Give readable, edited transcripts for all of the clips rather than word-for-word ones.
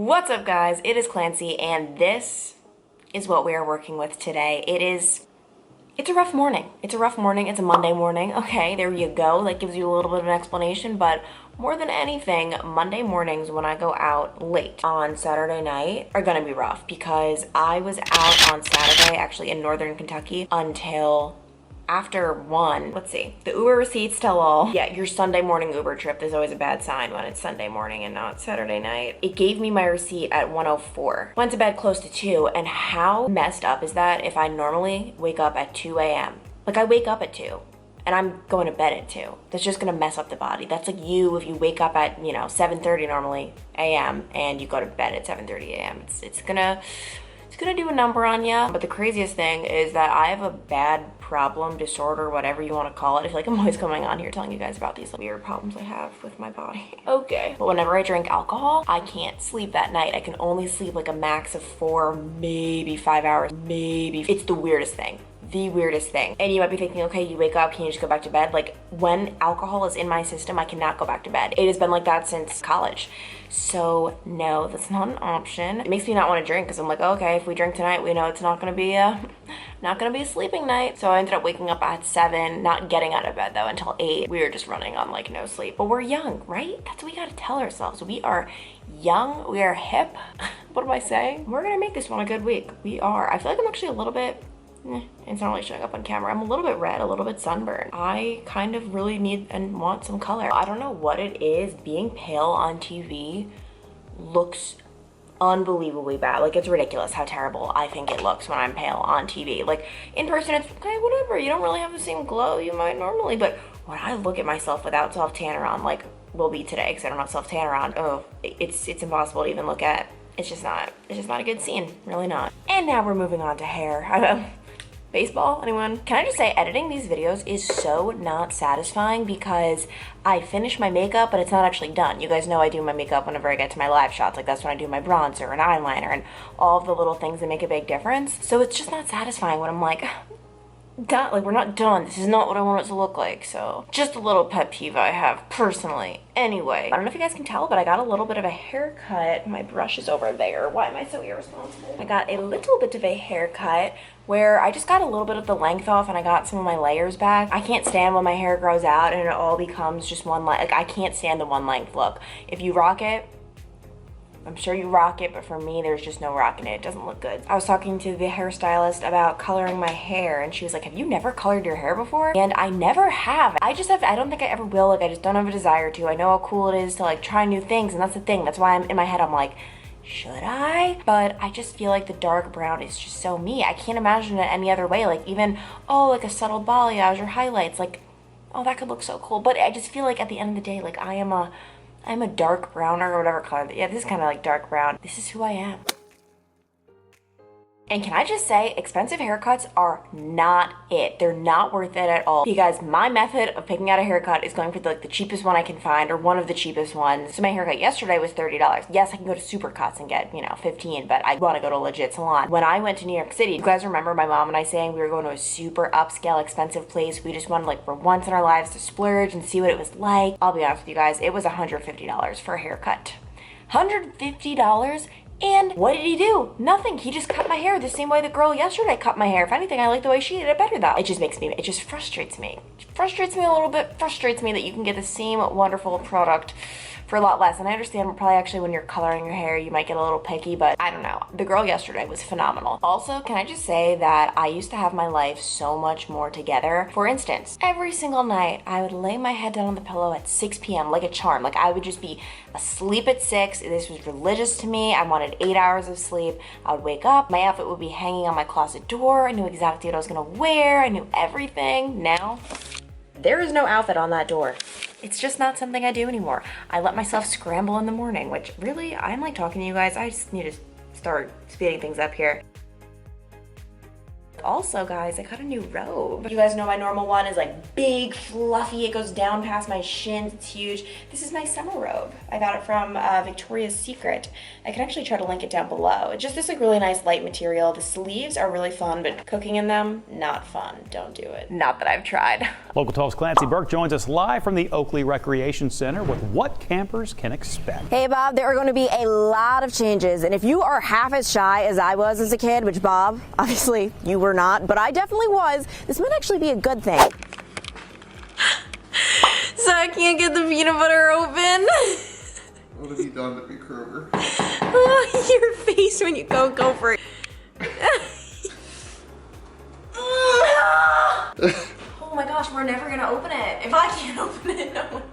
What's up, guys? It is Clancy, and this is what we are working with today. It's a rough morning. It's a rough morning. It's a Monday morning. Okay, there you go. That gives you a little bit of an explanation, but more than anything, Monday mornings when I go out late on Saturday night are gonna be rough because I was out on Saturday, actually in Northern Kentucky, until after 1. Let's see, the Uber receipts tell all. Yeah, your Sunday morning Uber trip is always a bad sign when it's Sunday morning and not Saturday night. It gave me my receipt at 1:04. Went to bed close to 2, and how messed up is that if I normally wake up at 2 a.m.? Like, I wake up at 2 and I'm going to bed at 2. That's just gonna mess up the body. That's like you if you wake up at, 7:30 normally a.m. and you go to bed at 7:30 a.m. It's gonna do a number on you. But the craziest thing is that I have a bad problem, disorder, whatever you want to call it. I feel like I'm always coming on here telling you guys about these weird problems I have with my body. Okay. But whenever I drink alcohol, I can't sleep that night. I can only sleep like a max of 4, maybe 5 hours, maybe. It's the weirdest thing. The weirdest thing. And you might be thinking, okay, you wake up, can you just go back to bed? Like, when alcohol is in my system, I cannot go back to bed. It has been like that since college. So no, that's not an option. It makes me not want to drink because I'm like, okay, if we drink tonight, we know it's not gonna be a sleeping night. So I ended up waking up at 7, not getting out of bed though until 8. We were just running on like no sleep. But we're young, right? That's what we gotta tell ourselves. We are young, we are hip. What am I saying? We're gonna make this one a good week. We are. I feel like I'm actually a little bit, it's not really showing up on camera. I'm a little bit red, a little bit sunburned. I kind of really need and want some color. I don't know what it is. Being pale on TV looks unbelievably bad. Like, it's ridiculous how terrible I think it looks when I'm pale on TV. Like, in person, it's okay, whatever. You don't really have the same glow you might normally, but when I look at myself without self-tanner on, like will be today because I don't have self-tanner on, oh, it's impossible to even look at. It's just not a good scene. Really not. And now we're moving on to hair. Baseball, anyone? Can I just say, editing these videos is so not satisfying because I finish my makeup, but it's not actually done. You guys know I do my makeup whenever I get to my live shots. Like, that's when I do my bronzer and eyeliner and all of the little things that make a big difference. So it's just not satisfying when I'm like, done. Like, we're not done. This is not what I want it to look like. So just a little pet peeve I have personally. Anyway, I don't know if you guys can tell, but I got a little bit of a haircut. My brush is over there. Why am I so irresponsible? I got a little bit of a haircut where I just got a little bit of the length off and I got some of my layers back. I can't stand when my hair grows out and it all becomes just one length. Like, I can't stand the one length look. If you rock it, I'm sure you rock it, but for me, there's just no rocking it. It doesn't look good. I was talking to the hairstylist about coloring my hair, and she was like, have you never colored your hair before? And I never have. I don't think I ever will. Like, I just don't have a desire to. I know how cool it is to like try new things, and that's the thing. That's why in my head, I'm like, should I? But I just feel like the dark brown is just so me. I can't imagine it any other way. Like, even, oh, like a subtle balayage or highlights, like, oh, that could look so cool. But I just feel like at the end of the day, like, I'm a dark browner or whatever color. Yeah, this is kind of like dark brown. This is who I am. And can I just say, expensive haircuts are not it. They're not worth it at all. Because my method of picking out a haircut is going for the cheapest one I can find, or one of the cheapest ones. So my haircut yesterday was $30. Yes, I can go to Supercuts and get, 15, but I want to go to a legit salon. When I went to New York City, you guys remember my mom and I saying we were going to a super upscale, expensive place. We just wanted, like, for once in our lives to splurge and see what it was like. I'll be honest with you guys, it was $150 for a haircut. $150? And what did he do? Nothing. He just cut my hair the same way the girl yesterday cut my hair. If anything, I like the way she did it better though. It just frustrates me. It frustrates me a little bit. Frustrates me that you can get the same wonderful product for a lot less. And I understand probably actually when you're coloring your hair, you might get a little picky, but I don't know. The girl yesterday was phenomenal. Also, can I just say that I used to have my life so much more together. For instance, every single night, I would lay my head down on the pillow at 6 p.m. like a charm. Like, I would just be asleep at 6. This was religious to me. I wanted 8 hours of sleep. I would wake up. My outfit would be hanging on my closet door. I knew exactly what I was gonna wear. I knew everything. Now, there is no outfit on that door. It's just not something I do anymore. I let myself scramble in the morning, which really, I'm like talking to you guys. I just need to start speeding things up here. Also, guys, I got a new robe. You guys know my normal one is like big, fluffy. It goes down past my shins. It's huge. This is my summer robe. I got it from Victoria's Secret. I can actually try to link it down below. It's just this like really nice light material. The sleeves are really fun, but cooking in them, not fun. Don't do it. Not that I've tried. Local 12's Clancy Burke joins us live from the Oakley Recreation Center with what campers can expect. Hey Bob, there are going to be a lot of changes, and if you are half as shy as I was as a kid, which Bob, obviously you were not, but I definitely was, this might actually be a good thing. So I can't get the peanut butter open. What have you done to me, Kroger? Your face when you go for it. Oh my gosh, we're never gonna open it. If I can't open it, no one.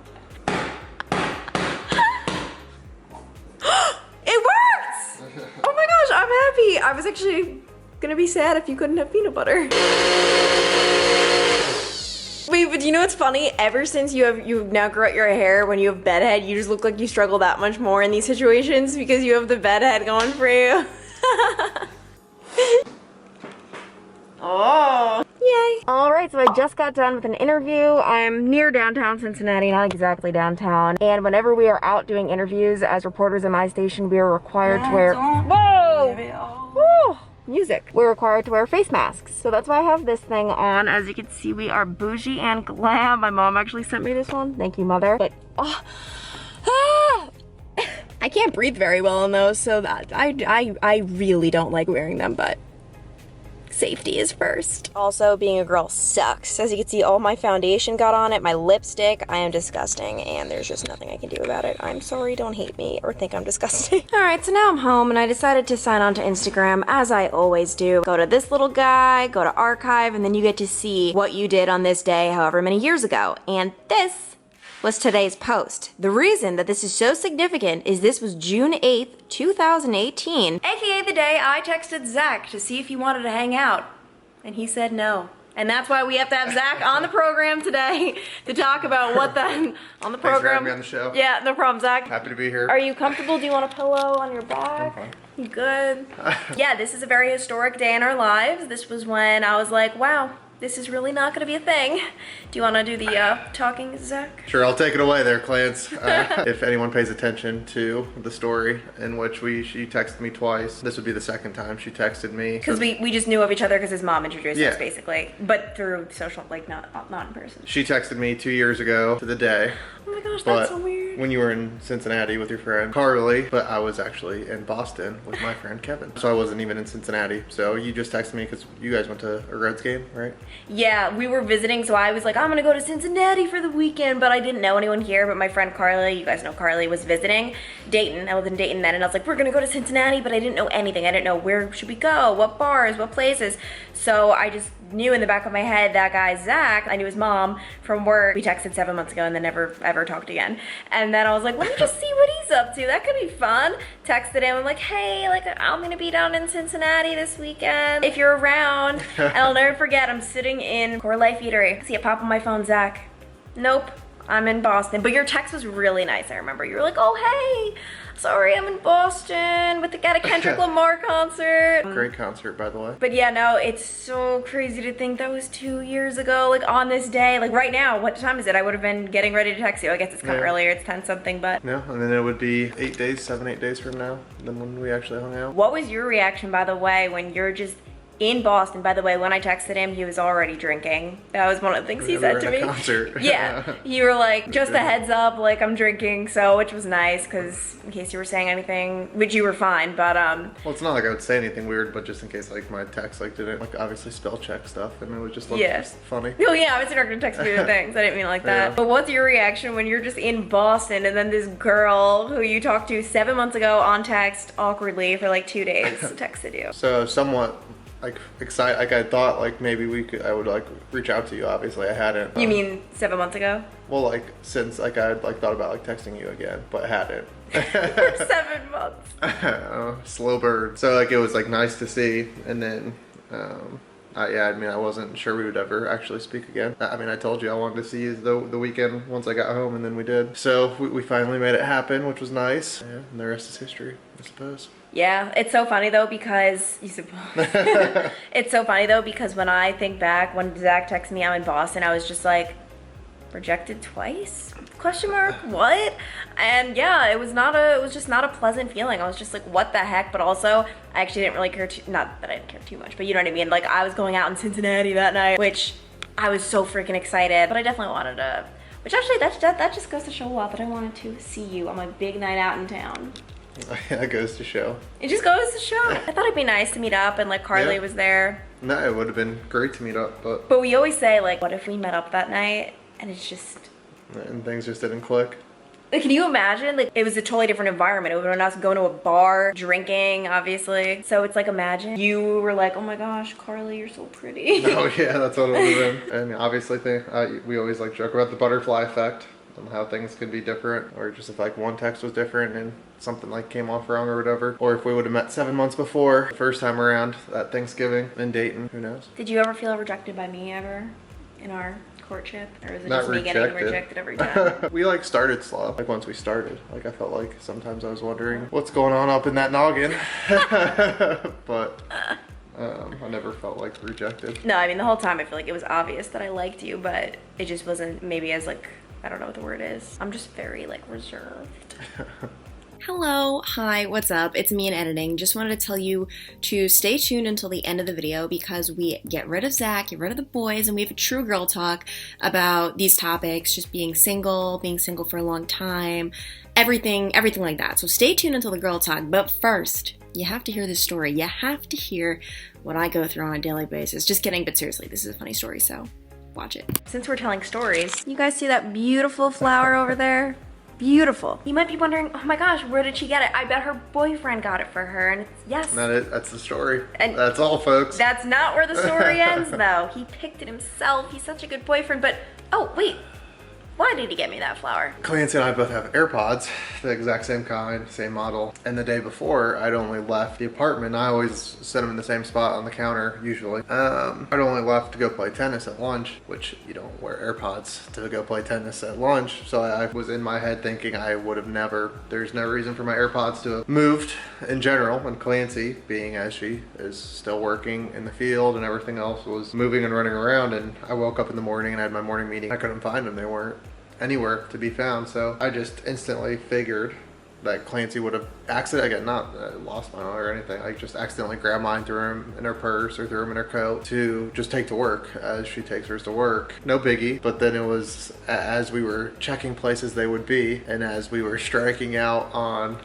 It works! Oh my gosh, I'm happy. I was actually gonna be sad if you couldn't have peanut butter. Wait, but do you know what's funny? Ever since you've now grown out your hair, when you have bedhead, you just look like you struggle that much more in these situations because you have the bedhead going for you. Oh. Yay. All right, so I just got done with an interview. I'm near downtown Cincinnati, not exactly downtown. And whenever we are out doing interviews as reporters in my station, we are required to wear, whoa! Woo! Music. We're required to wear face masks. So that's why I have this thing on. As you can see, we are bougie and glam. My mom actually sent me this one. Thank you, mother. But, I can't breathe very well in those, so that I really don't like wearing them, but safety is first. Also, being a girl sucks. As you can see, all my foundation got on it, my lipstick. I am disgusting, and there's just nothing I can do about it. I'm sorry, don't hate me or think I'm disgusting. All right, so now I'm home, and I decided to sign on to Instagram, as I always do. Go to this little guy, go to archive, and then you get to see what you did on this day, however many years ago. And this was today's post. The reason that this is so significant is this was June 8th, 2018, aka the day I texted Zach to see if he wanted to hang out, and he said no. And that's why we have to have Zach on the program today to talk about what the on the program. Thanks for having me on the show. Yeah, no problem, Zach. Happy to be here. Are you comfortable? Do you want a pillow on your back? I'm fine. You good? Yeah, this is a very historic day in our lives. This was when I was like, wow, this is really not gonna be a thing. Do you wanna do the talking, Zach? Sure, I'll take it away there, Clance. If anyone pays attention to the story in which she texted me twice, this would be the second time she texted me. Because we just knew of each other because his mom introduced Yeah. us, basically. But through social, like not in person. She texted me 2 years ago to the day. Oh my gosh, But that's so weird. when you were in Cincinnati with your friend Carly, but I was actually in Boston with my friend Kevin. So I wasn't even in Cincinnati. So you just texted me because you guys went to a Reds game, right? Yeah, we were visiting, so I was like, I'm gonna go to Cincinnati for the weekend, but I didn't know anyone here, but my friend Carly, you guys know Carly, was visiting Dayton. I was in Dayton then, and I was like, we're gonna go to Cincinnati, but I didn't know anything. I didn't know where should we go, what bars, what places. So I just knew in the back of my head that guy, Zach, I knew his mom from work. We texted 7 months ago and then never ever talked again. And then I was like, let me just see what he's up to. That could be fun. Texted him, I'm like, hey, like I'm gonna be down in Cincinnati this weekend if you're around. And I'll never forget, I'm sitting in Core Life Eatery. See it pop on my phone, Zach. Nope, I'm in Boston. But your text was really nice, I remember. You were like, oh, hey, sorry, I'm in Boston at a Kendrick Lamar concert. Great concert, by the way. But yeah, no, it's so crazy to think that was 2 years ago, like on this day, like right now. What time is it? I would have been getting ready to text you. I guess it's kind of earlier, it's 10 something, but. No, and then it would be 8 days, 7, 8 days from now than when we actually hung out. What was your reaction, by the way, when you're just in Boston? By the way, when I texted him, he was already drinking. That was one of the things he said to me. Concert. Yeah, you were like, just a heads up, like I'm drinking, so, which was nice, because in case you were saying anything, which you were fine, but Well, it's not like I would say anything weird, but just in case like my text like didn't like obviously spell check stuff, and it was just like just funny. Oh yeah, I was not gonna text me the things. I didn't mean it like that. Yeah. But what's your reaction when you're just in Boston and then this girl who you talked to 7 months ago on text awkwardly for like 2 days texted you? So somewhat like excited. Like I thought like maybe I would like reach out to you. Obviously I hadn't. You mean 7 months ago? Well, like since like I had like thought about like texting you again, but hadn't. For 7 months. Slow bird. So like it was like nice to see, and then Yeah, I mean, I wasn't sure we would ever actually speak again. I mean, I told you I wanted to see you the weekend once I got home, and then we did. So we finally made it happen, which was nice. Yeah, and the rest is history, I suppose. Yeah, it's so funny though because it's so funny though because when I think back, when Zach texted me I'm in Boston, I was just like, rejected twice? Question mark? What? And yeah, it was just not a pleasant feeling. I was just like, what the heck? But also, I actually didn't really care not that I didn't care too much, but you know what I mean? Like, I was going out in Cincinnati that night, which I was so freaking excited, but I definitely wanted to, which actually, that just goes to show a lot that I wanted to see you on my big night out in town. That goes to show. It just goes to show. I thought it'd be nice to meet up and like Carly was there. No, it would have been great to meet up, but... But we always say like, what if we met up that night and it's just... And things just didn't click. Like, can you imagine? Like, it was a totally different environment. It would have been us going to a bar, drinking, obviously. So it's like, imagine you were like, oh my gosh, Carly, you're so pretty. Oh yeah, that's what it would have been. And obviously, we always like joke about the butterfly effect and how things could be different, or just if like one text was different and something like came off wrong or whatever, or if we would have met 7 months before the first time around at Thanksgiving in Dayton, who knows? Did you ever feel rejected by me ever in our courtship, or was it Not just me getting rejected every time? We like started slow. Like once we started, like I felt like sometimes I was wondering what's going on up in that noggin. But I never felt like rejected. No, I mean the whole time I feel like it was obvious that I liked you, but it just wasn't maybe as like, I don't know what the word is. I'm just very like reserved. Hello, hi, what's up? It's me in editing. Just wanted to tell you to stay tuned until the end of the video because we get rid of Zach, get rid of the boys, and we have a true girl talk about these topics, just being single for a long time, everything like that. So stay tuned until the girl talk. But first, you have to hear this story. You have to hear what I go through on a daily basis. Just kidding, but seriously, this is a funny story, so watch it. Since we're telling stories, you guys see that beautiful flower over there? Beautiful. You might be wondering, oh my gosh, where did she get it? I bet her boyfriend got it for her, and it's, yes. That's the story. And that's all, folks. That's not where the story ends, though. He picked it himself. He's such a good boyfriend, but, oh, wait. Why did he get me that flower? Clancy and I both have AirPods, the exact same kind, same model. And the day before, I'd only left the apartment. I always set them in the same spot on the counter, usually. I'd only left to go play tennis at lunch, which you don't wear AirPods to go play tennis at lunch. So I was in my head thinking I would have there's no reason for my AirPods to have moved in general. And Clancy, being as she is still working in the field and everything else, was moving and running around. And I woke up in the morning and I had my morning meeting. I couldn't find them. They weren't anywhere to be found, so I just instantly figured that Clancy would have not lost mine or anything. I just accidentally grabbed mine, threw them in her purse or threw them in her coat to just take to work as she takes hers to work. No biggie, but then it was as we were checking places they would be and as we were striking out on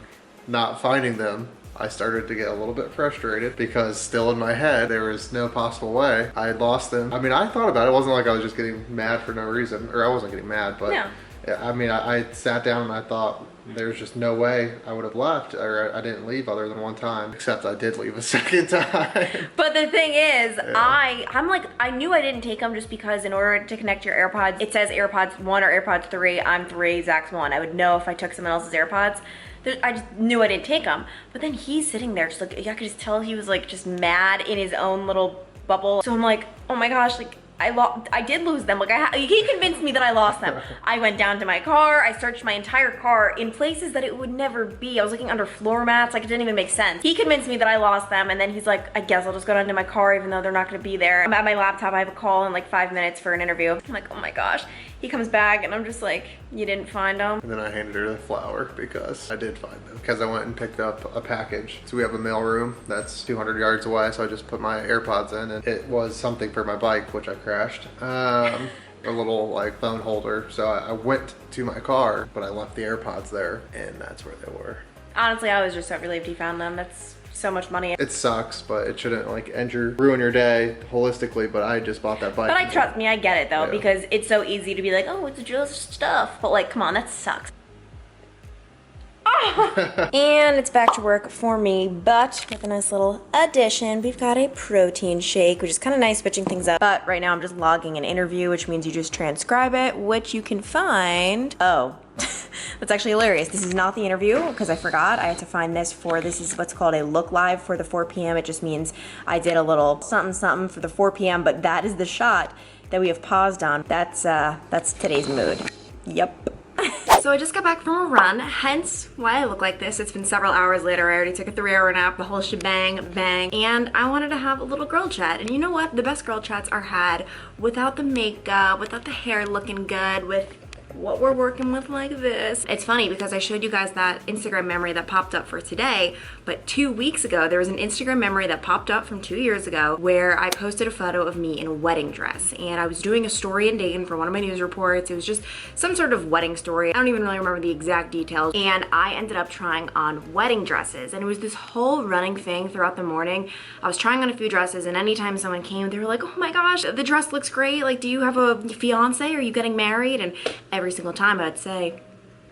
not finding them, I started to get a little bit frustrated because still in my head, there was no possible way I had lost them. I mean, I thought about it. It wasn't like I was just getting mad for no reason, or I wasn't getting mad, but no. I mean, I sat down and I thought there's just no way I would have left, or I didn't leave other than one time, except I did leave a second time. But the thing is, yeah. I'm like, I knew I didn't take them just because in order to connect your AirPods, it says AirPods 1 or AirPods 3. I'm 3, Zach's 1. I would know if I took someone else's AirPods. I just knew I didn't take them. But then he's sitting there just like, I could just tell he was like just mad in his own little bubble. So I'm like, oh my gosh, like I did lose them. Like he convinced me that I lost them. I went down to my car. I searched my entire car in places that it would never be. I was looking under floor mats. Like it didn't even make sense. He convinced me that I lost them. And then he's like, I guess I'll just go down to my car even though they're not going to be there. I'm at my laptop. I have a call in like 5 minutes for an interview. I'm like, oh my gosh. He comes back and I'm just like, you didn't find them? And then I handed her the flower because I did find them. Because I went and picked up a package. So we have a mail room that's 200 yards away. So I just put my AirPods in and it was something for my bike, which I crashed. A little like phone holder. So I went to my car, but I left the AirPods there and that's where they were. Honestly, I was just so relieved he found them. That's so much money. It sucks, but it shouldn't like ruin your day holistically, but I just bought that bike. But trust me, I get it though, because it's so easy to be like, oh, it's just stuff. But like, come on, that sucks. And it's back to work for me, but with a nice little addition. We've got a protein shake, which is kind of nice switching things up. But right now I'm just logging an interview, which means you just transcribe it, which you can find. Oh, That's actually hilarious. This is not the interview because I forgot. I had to find this is what's called a look live for the 4 p.m. It just means I did a little something something for the 4 p.m. But that is the shot that we have paused on. That's today's mood. Yep. So I just got back from a run, hence why I look like this. It's been several hours later. I already took a 3-hour nap, the whole shebang, bang, and I wanted to have a little girl chat. And you know what? The best girl chats are had without the makeup, without the hair looking good, with what we're working with like this. It's funny because I showed you guys that Instagram memory that popped up for today, but 2 weeks ago there was an Instagram memory that popped up from 2 years ago where I posted a photo of me in a wedding dress, and I was doing a story in Dayton for one of my news reports. It was just some sort of wedding story. I don't even really remember the exact details, and I ended up trying on wedding dresses, and it was this whole running thing throughout the morning. I was trying on a few dresses, and anytime someone came, they were like, oh my gosh, the dress looks great, like, do you have a fiance? Are you getting married? And every single time I'd say,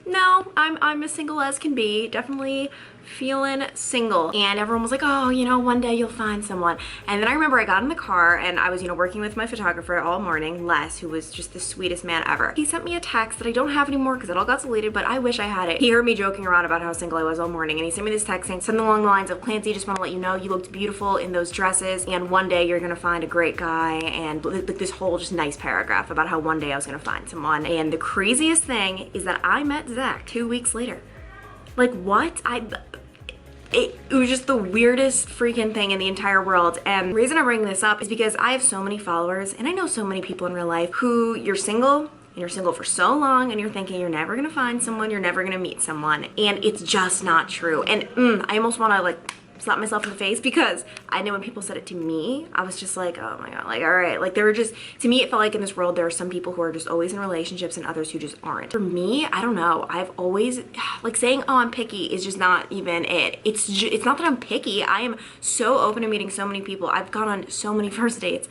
no, I'm as single as can be, definitely feeling single. And everyone was like, oh, you know, one day you'll find someone. And then I remember I got in the car and I was, you know, working with my photographer all morning, Les, who was just the sweetest man ever. He sent me a text that I don't have anymore because it all got deleted, but I wish I had it. He heard me joking around about how single I was all morning, and he sent me this text saying something along the lines of, Clancy, just want to let you know you looked beautiful in those dresses, and one day you're gonna find a great guy, and this whole just nice paragraph about how one day I was gonna find someone. And the craziest thing is that I met Zach 2 weeks later. Like, what? It was just the weirdest freaking thing in the entire world. And the reason I bring this up is because I have so many followers, and I know so many people in real life who you're single, and you're single for so long, and you're thinking you're never gonna find someone, you're never gonna meet someone, and it's just not true. And I almost wanna like slap myself in the face, because I know when people said it to me, I was just like, oh my god, like, all right. Like, there were just, to me, it felt like in this world there are some people who are just always in relationships and others who just aren't. For me, I don't know, I've always, like, saying, oh, I'm picky is just not even it. It's not that I'm picky. I am so open to meeting so many people. I've gone on so many first dates.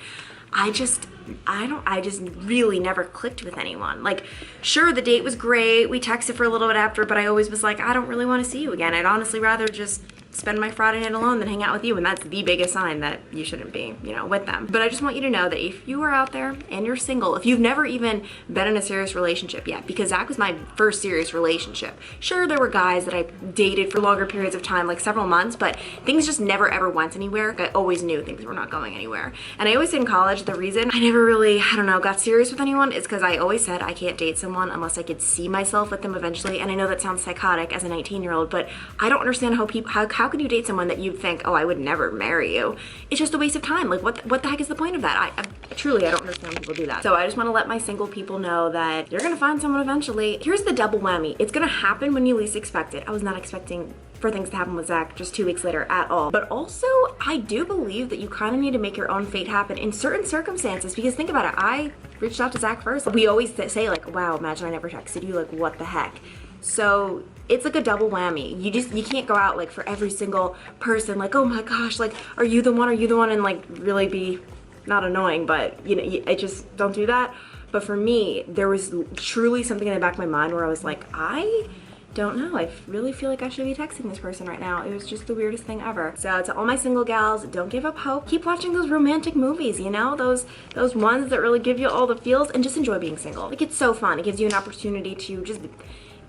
I just really never clicked with anyone. Like, sure, the date was great, we texted for a little bit after, but I always was like, I don't really want to see you again. I'd honestly rather just spend my Friday night alone than hang out with you, and that's the biggest sign that you shouldn't be, you know, with them. But I just want you to know that if you are out there and you're single, if you've never even been in a serious relationship yet, because Zach was my first serious relationship. Sure, there were guys that I dated for longer periods of time, like several months, but things just never ever went anywhere. I always knew things were not going anywhere. And I always said in college, the reason I never really, I don't know, got serious with anyone is because I always said I can't date someone unless I could see myself with them eventually. And I know that sounds psychotic as a 19-year-old, but I don't understand how people, how can you date someone that you think, oh, I would never marry you? It's just a waste of time. Like, what the heck is the point of that? I truly, I don't understand when people do that. So I just want to let my single people know that you're gonna find someone eventually. Here's the double whammy. It's gonna happen when you least expect it. I was not expecting for things to happen with Zach just 2 weeks later at all. But also, I do believe that you kind of need to make your own fate happen in certain circumstances, because think about it. I reached out to Zach first. We always say like, wow, imagine I never texted you, like, what the heck? So it's like a double whammy. You can't go out like for every single person like, oh my gosh, like, are you the one, and like really be not annoying, but you know, I just don't do that. But for me, there was truly something in the back of my mind where I was like, I don't know, I really feel like I should be texting this person right now. It was just the weirdest thing ever. So to all my single gals, don't give up hope. Keep watching those romantic movies, you know, those ones that really give you all the feels, and just enjoy being single. Like, it's so fun. It gives you an opportunity to just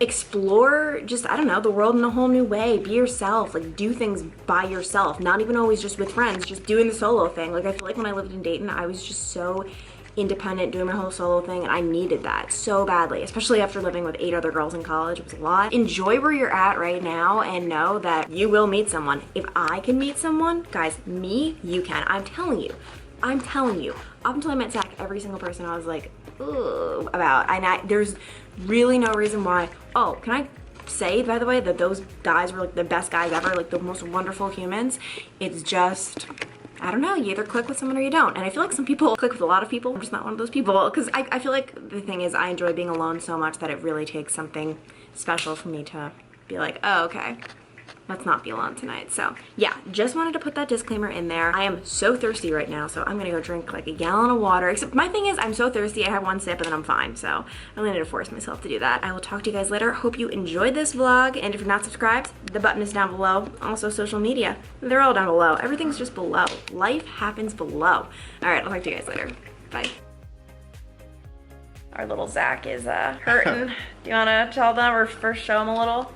explore, just, I don't know, the world in a whole new way. Be yourself, like, do things by yourself, not even always just with friends, just doing the solo thing. Like, I feel like when I lived in Dayton, I was just so independent, doing my whole solo thing, and I needed that so badly, especially after living with 8 other girls in college. It was a lot. Enjoy where you're at right now and know that you will meet someone. If I can meet someone, guys, you can. I'm telling you. Up until I met Zach, every single person I was like, ooh, about. And there's really no reason why. Oh, can I say, by the way, that those guys were like the best guys ever, like the most wonderful humans? It's just, I don't know, you either click with someone or you don't. And I feel like some people click with a lot of people. I'm just not one of those people, because I feel like the thing is, I enjoy being alone so much that it really takes something special for me to be like, oh, okay, let's not be alone tonight. So yeah, just wanted to put that disclaimer in there. I am so thirsty right now, so I'm gonna go drink like a gallon of water. Except my thing is, I'm so thirsty, I have one sip and then I'm fine. So I really need to force myself to do that. I will talk to you guys later. Hope you enjoyed this vlog, and if you're not subscribed, the button is down below. Also social media, they're all down below. Everything's just below. Life happens below. All right, I'll talk to you guys later. Bye. Our little Zach is hurting. Do you want to tell them or first show them a little?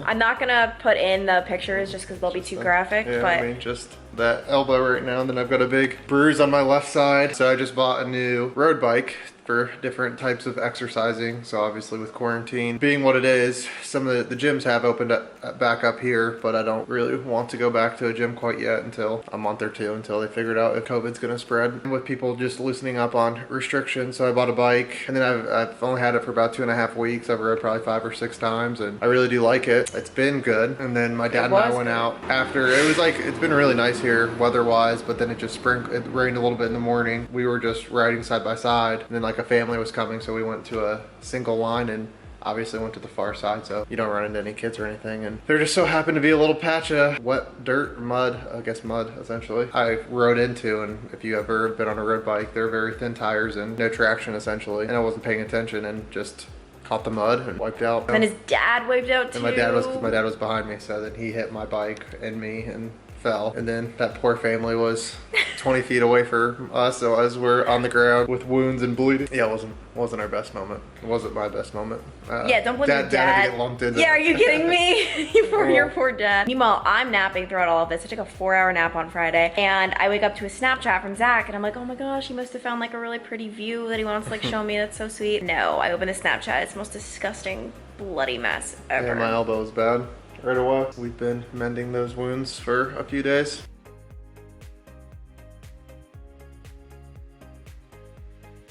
I'm not gonna put in the pictures just because they'll be too graphic. Yeah, but I mean, just that elbow right now, and then I've got a big bruise on my left side. So I just bought a new road bike for different types of exercising. So obviously with quarantine being what it is, some of the gyms have opened up back up here, but I don't really want to go back to a gym quite yet until a month or two, until they figured out if COVID's gonna spread, with people just loosening up on restrictions. So I bought a bike, and then I've only had it for about 2.5 weeks. I've rode probably 5 or 6 times, and I really do like it. It's been good. And then my dad and I went out after. It was like, it's been really nice here weather-wise, but then it rained a little bit in the morning. We were just riding side by side, and then like a family was coming, so we went to a single line and obviously went to the far side, so you don't run into any kids or anything. And there just so happened to be a little patch of wet dirt, mud, I guess mud essentially, I rode into. And if you ever been on a road bike, they're very thin tires and no traction essentially, and I wasn't paying attention and just caught the mud and wiped out. And his dad wiped out too. And my dad was behind me, so then he hit my bike and me and fell. And then that poor family was 20 feet away from us, so as we're on the ground with wounds and bleeding. Yeah, it wasn't our best moment. It wasn't my best moment. Yeah, don't blame your dad. Dad had to get lumped into. Yeah, are you kidding me? Your poor dad. Meanwhile, I'm napping throughout all of this. I took a 4-hour nap on Friday, and I wake up to a Snapchat from Zach, and I'm like, oh my gosh, he must have found like a really pretty view that he wants to like show me. That's so sweet. No, I open the Snapchat. It's the most disgusting, bloody mess ever. Yeah, my elbow is bad. Right away. We've been mending those wounds for a few days.